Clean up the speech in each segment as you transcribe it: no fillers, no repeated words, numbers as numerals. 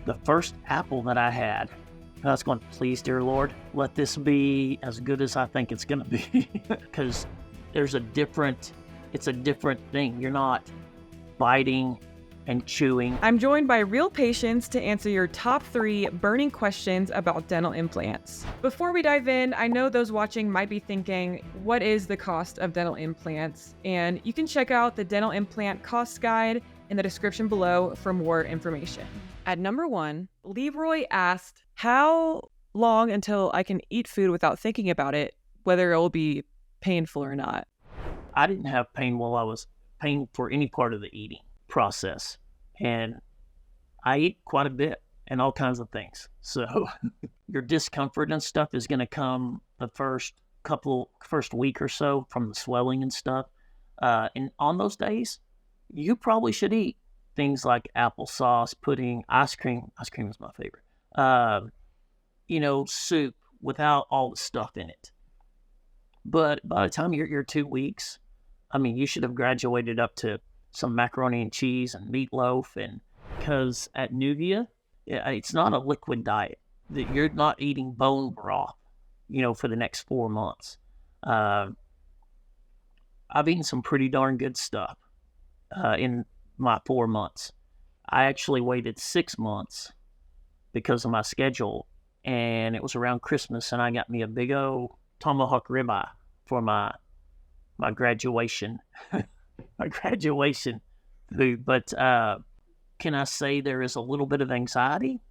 The first apple that I had, I was going, please, dear Lord, let this be as good as I think it's going to be. Because it's a different thing. You're not biting and chewing. I'm joined by real patients to answer your top 3 burning questions about dental implants. Before we dive in, I know those watching might be thinking, what is the cost of dental implants? And you can check out the dental implant cost guide in the description below for more information. At number 1, Leroy asked, how long until I can eat food without thinking about it, whether it will be painful or not? I didn't have pain while I was pain for any part of the eating process. And I eat quite a bit and all kinds of things. So your discomfort and stuff is going to come the first week or so from the swelling and stuff. And on those days, you probably should eat things like applesauce, pudding, ice cream. Ice cream is my favorite. Soup without all the stuff in it. But by the time you're 2 weeks, you should have graduated up to some macaroni and cheese and meatloaf. And because at Nuvia, it's not a liquid diet. You're not eating bone broth, for the next 4 months. I've eaten some pretty darn good stuff in my 4 months. I actually waited 6 months because of my schedule, and it was around Christmas, and I got me a big old tomahawk ribeye for my graduation, my graduation food. But can I say there is a little bit of anxiety?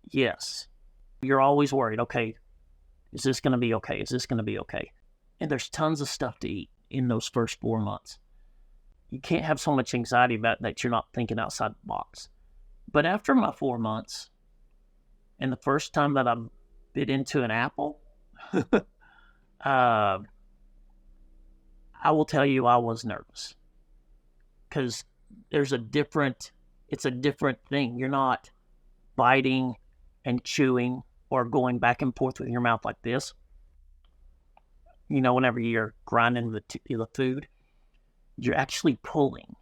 Yes. You're always worried, okay, is this going to be okay? Is this going to be okay? And there's tons of stuff to eat in those first 4 months. You can't have so much anxiety about that you're not thinking outside the box. But after my 4 months, and the first time that I bit into an apple, I will tell you I was nervous. Because it's a different thing. You're not biting and chewing or going back and forth with your mouth like this. Whenever you're grinding the food, you're actually pulling.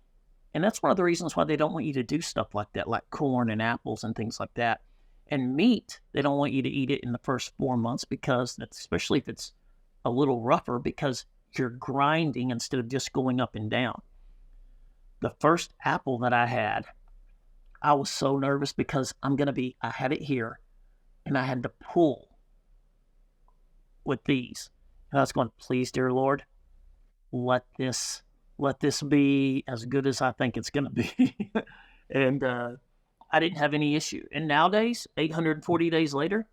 And that's one of the reasons why they don't want you to do stuff like that, like corn and apples and things like that. And meat, they don't want you to eat it in the first 4 months because, especially if it's a little rougher, because you're grinding instead of just going up and down. The first apple that I had, I was so nervous because I had it here and I had to pull with these. And I was going, please, dear Lord, let this be as good as I think it's going to be. And I didn't have any issue. And nowadays, 840 days later,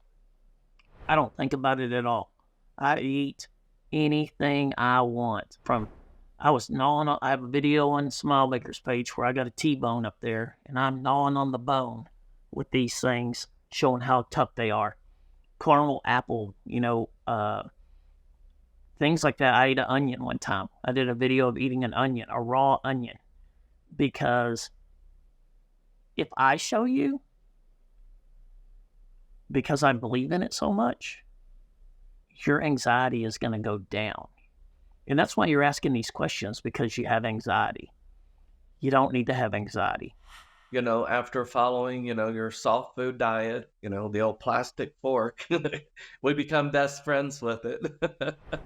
I don't think about it at all. I eat anything I want. I have a video on Smile Maker's page where I got a T-bone up there, and I'm gnawing on the bone with these things, showing how tough they are. Caramel apple, things like that. I ate an onion one time. I did a video of eating an onion, a raw onion, because if I show you, because I believe in it so much, your anxiety is going to go down. And that's why you're asking these questions, because you have anxiety. You don't need to have anxiety. After following, your soft food diet, the old plastic fork, we become best friends with it.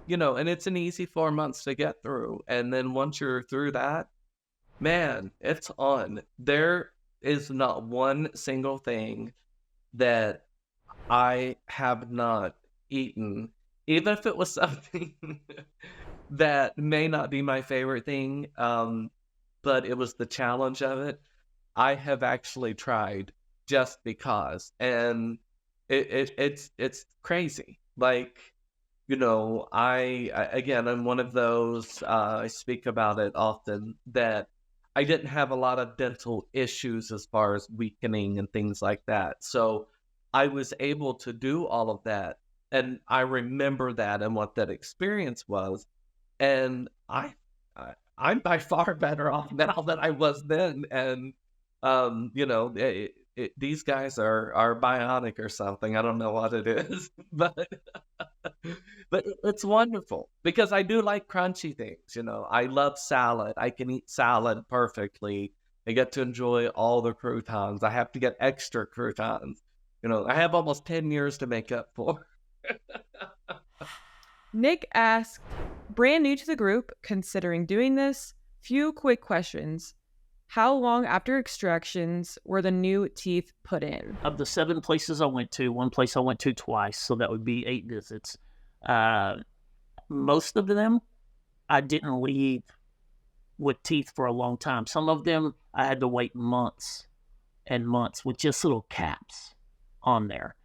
And it's an easy 4 months to get through. And then once you're through that, man, it's on. There is not one single thing that I have not eaten, even if it was something that may not be my favorite thing, but it was the challenge of it. I have actually tried just because, and it's crazy. Like, I'm one of those, I speak about it often, that I didn't have a lot of dental issues as far as weakening and things like that. So I was able to do all of that. And I remember that and what that experience was. And I'm by far better off now than I was then. And, these guys are bionic or something. I don't know what it is, but it's wonderful because I do like crunchy things. I love salad. I can eat salad perfectly. I get to enjoy all the croutons. I have to get extra croutons. I have almost 10 years to make up for. Nick asked, brand new to the group, considering doing this, few quick questions. How long after extractions were the new teeth put in? Of the 7 places I went to, one place I went to twice, so that would be 8 visits. Most of them, I didn't leave with teeth for a long time. Some of them, I had to wait months and months with just little caps on there.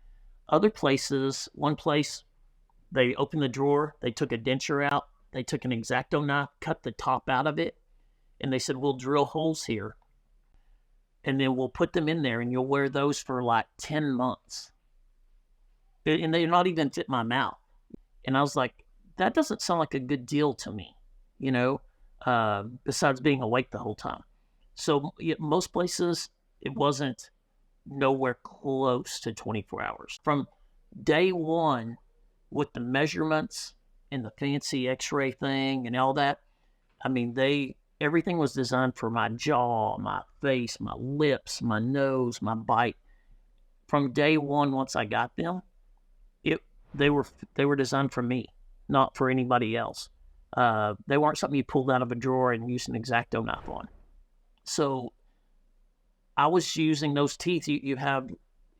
Other places, one place, they opened the drawer, they took a denture out, they took an X-Acto knife, cut the top out of it, and they said, we'll drill holes here, and then we'll put them in there, and you'll wear those for like 10 months. And they're not even fit my mouth. And I was like, that doesn't sound like a good deal to me, besides being awake the whole time. So most places, it wasn't nowhere close to 24 hours. From day one, with the measurements and the fancy x-ray thing and all that, I mean, everything was designed for my jaw, my face, my lips, my nose, my bite. From day one, once I got them, they were designed for me, not for anybody else. They weren't something you pulled out of a drawer and used an X-Acto knife on. So I was using those teeth. You have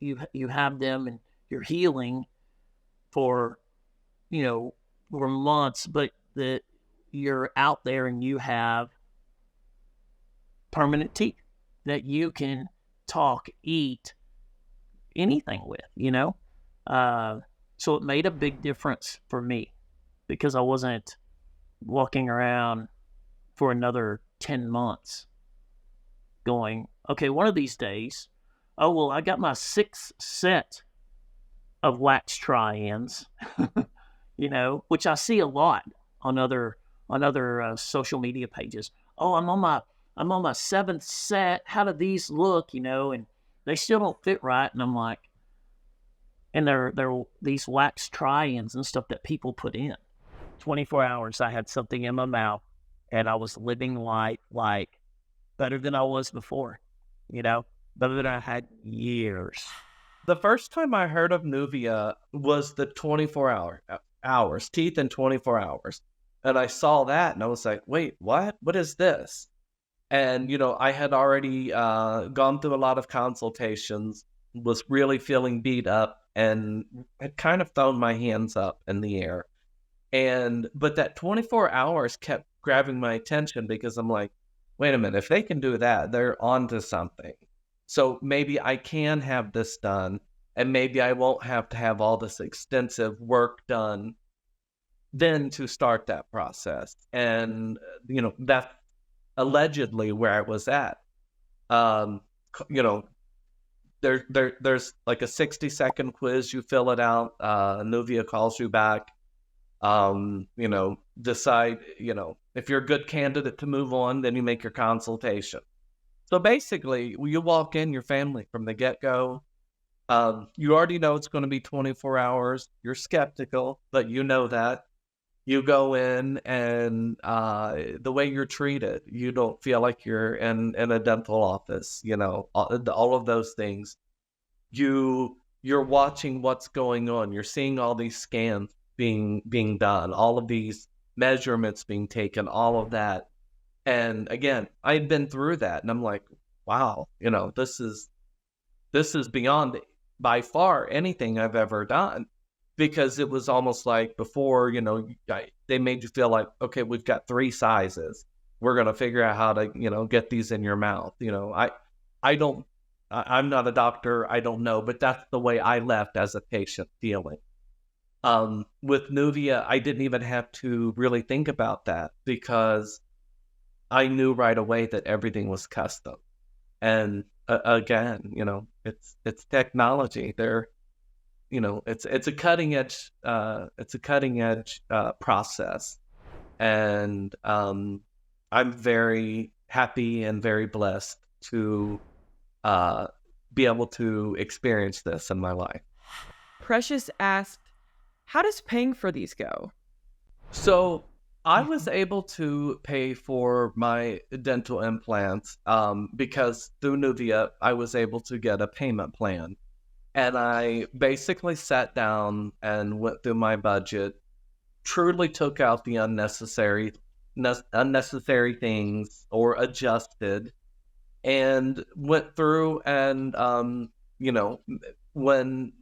them, and you're healing for months, but you're out there and you have permanent teeth that you can talk, eat, anything with, So it made a big difference for me because I wasn't walking around for another 10 months going, okay, one of these days, oh, well, I got my 6th set of wax try-ins, which I see a lot on other social media pages. Oh, I'm on my 7th set. How do these look? And they still don't fit right. And I'm like, and they're these wax try-ins and stuff that people put in. 24 hours, I had something in my mouth, and I was living life like better than I was before. Better than I had years. The first time I heard of Nuvia was the 24 hours, teeth in 24 hours. And I saw that and I was like, wait, what? What is this? And, I had already gone through a lot of consultations, was really feeling beat up, and had kind of thrown my hands up in the air. But that 24 hours kept grabbing my attention because I'm like, wait a minute, if they can do that, they're onto something. So maybe I can have this done, and maybe I won't have to have all this extensive work done then to start that process. And, that's allegedly where I was at. There's like a 60-second quiz. You fill it out. Nuvia calls you back. Decide, if you're a good candidate to move on, then you make your consultation. So basically, you walk in your family from the get-go. You already know it's going to be 24 hours. You're skeptical, but you know that. You go in, and the way you're treated, you don't feel like you're in a dental office, all of those things. You're watching what's going on. You're seeing all these scans being done, all of these measurements being taken, all of that. And again, I'd been through that, and I'm like, wow, this is beyond by far anything I've ever done, because it was almost like before, they made you feel like, okay, we've got 3 sizes. We're going to figure out how to, get these in your mouth. I'm not a doctor. I don't know, but that's the way I left as a patient feeling. With Nuvia, I didn't even have to really think about that because I knew right away that everything was custom. And again, it's technology. It's a cutting edge process, and I'm very happy and very blessed to be able to experience this in my life. Precious asked, how does paying for these go? So I was able to pay for my dental implants because through Nuvia, I was able to get a payment plan. And I basically sat down and went through my budget, truly took out the unnecessary things or adjusted, and went through and you know when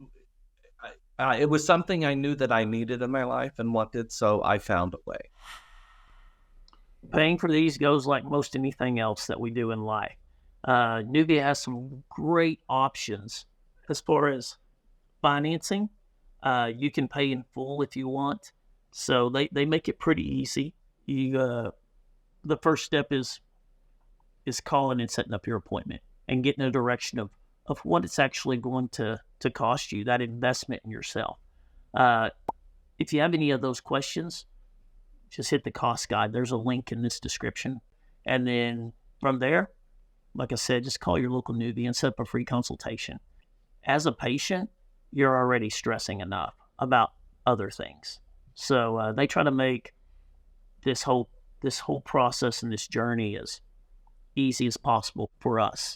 it was something I knew that I needed in my life and wanted, so I found a way. Paying for these goes like most anything else that we do in life. Nuvia has some great options as far as financing. You can pay in full if you want. So they make it pretty easy. The first step is calling and setting up your appointment and getting a direction of what it's actually going to cost you, that investment in yourself. If you have any of those questions, just hit the cost guide. There's a link in this description. And then from there, like I said, just call your local Nuvia and set up a free consultation. As a patient, you're already stressing enough about other things. So they try to make this whole process and this journey as easy as possible for us.